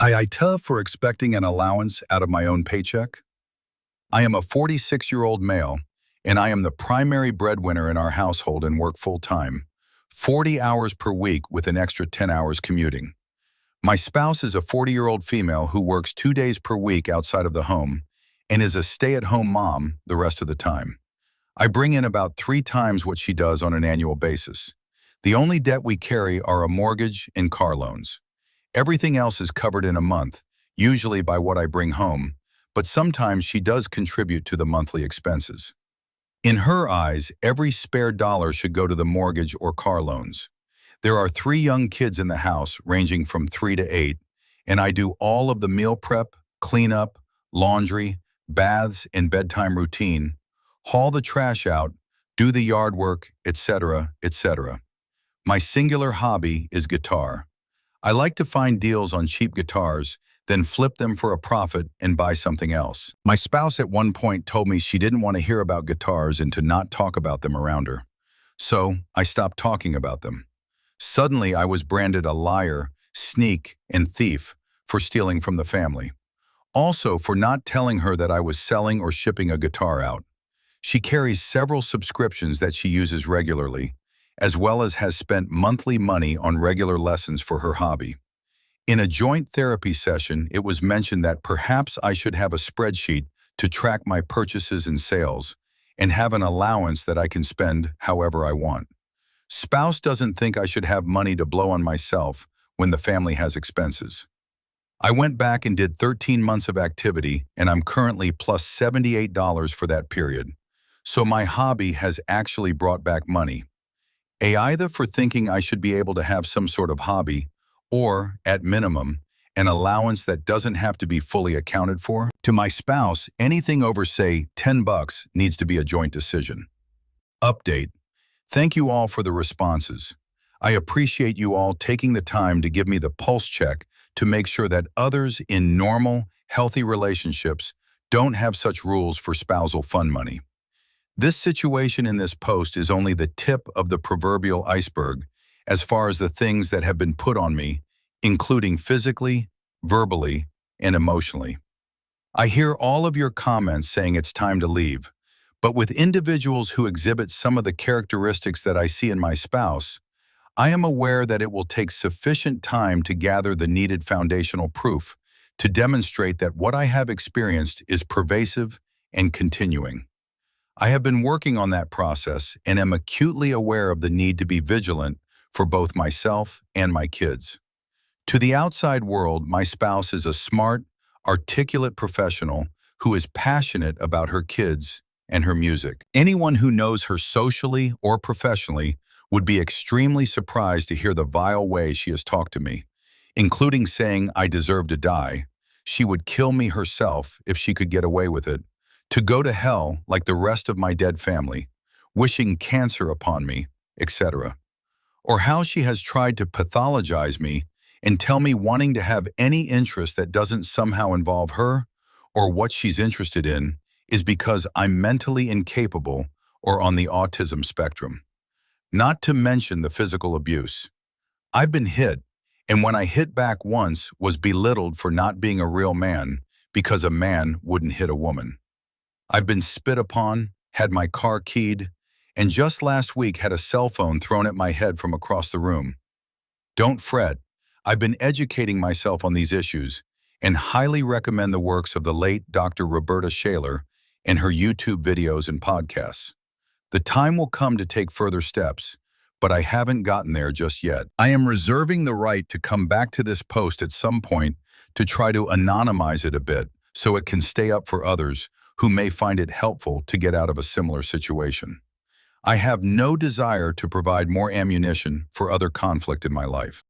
AITA for expecting an allowance out of my own paycheck. I am a 46-year-old male, and I am the primary breadwinner in our household and work full-time, 40 hours per week with an extra 10 hours commuting. My spouse is a 40-year-old female who works 2 days per week outside of the home and is a stay-at-home mom the rest of the time. I bring in about 3 times what she does on an annual basis. The only debt we carry are a mortgage and car loans. Everything else is covered in a month, usually by what I bring home, but sometimes she does contribute to the monthly expenses. In her eyes, every spare dollar should go to the mortgage or car loans. There are 3 young kids in the house ranging from 3 to 8, and I do all of the meal prep, cleanup, laundry, baths, and bedtime routine, haul the trash out, do the yard work, etc., etc. My singular hobby is guitar. I like to find deals on cheap guitars, then flip them for a profit and buy something else. My spouse at one point told me she didn't want to hear about guitars and to not talk about them around her. So I stopped talking about them. Suddenly I was branded a liar, sneak, and thief for stealing from the family. Also for not telling her that I was selling or shipping a guitar out. She carries several subscriptions that she uses regularly, as well as has spent monthly money on regular lessons for her hobby. In a joint therapy session, it was mentioned that perhaps I should have a spreadsheet to track my purchases and sales, and have an allowance that I can spend however I want. Spouse doesn't think I should have money to blow on myself when the family has expenses. I went back and did 13 months of activity, and I'm currently plus $78 for that period. So my hobby has actually brought back money. AITA for thinking I should be able to have some sort of hobby, or, at minimum, an allowance that doesn't have to be fully accounted for. To my spouse, anything over, say, $10 needs to be a joint decision. Update. Thank you all for the responses. I appreciate you all taking the time to give me the pulse check to make sure that others in normal, healthy relationships don't have such rules for spousal fund money. This situation in this post is only the tip of the proverbial iceberg as far as the things that have been put on me, including physically, verbally, and emotionally. I hear all of your comments saying it's time to leave, but with individuals who exhibit some of the characteristics that I see in my spouse, I am aware that it will take sufficient time to gather the needed foundational proof to demonstrate that what I have experienced is pervasive and continuing. I have been working on that process and am acutely aware of the need to be vigilant for both myself and my kids. To the outside world, my spouse is a smart, articulate professional who is passionate about her kids and her music. Anyone who knows her socially or professionally would be extremely surprised to hear the vile way she has talked to me, including saying I deserve to die, she would kill me herself if she could get away with it, to go to hell like the rest of my dead family, wishing cancer upon me, etc. Or how she has tried to pathologize me and tell me wanting to have any interest that doesn't somehow involve her or what she's interested in is because I'm mentally incapable or on the autism spectrum. Not to mention the physical abuse. I've been hit, and when I hit back once was belittled for not being a real man because a man wouldn't hit a woman. I've been spit upon, had my car keyed, and just last week had a cell phone thrown at my head from across the room. Don't fret, I've been educating myself on these issues and highly recommend the works of the late Dr. Roberta Shaler and her YouTube videos and podcasts. The time will come to take further steps, but I haven't gotten there just yet. I am reserving the right to come back to this post at some point to try to anonymize it a bit so it can stay up for others who may find it helpful to get out of a similar situation. I have no desire to provide more ammunition for other conflict in my life.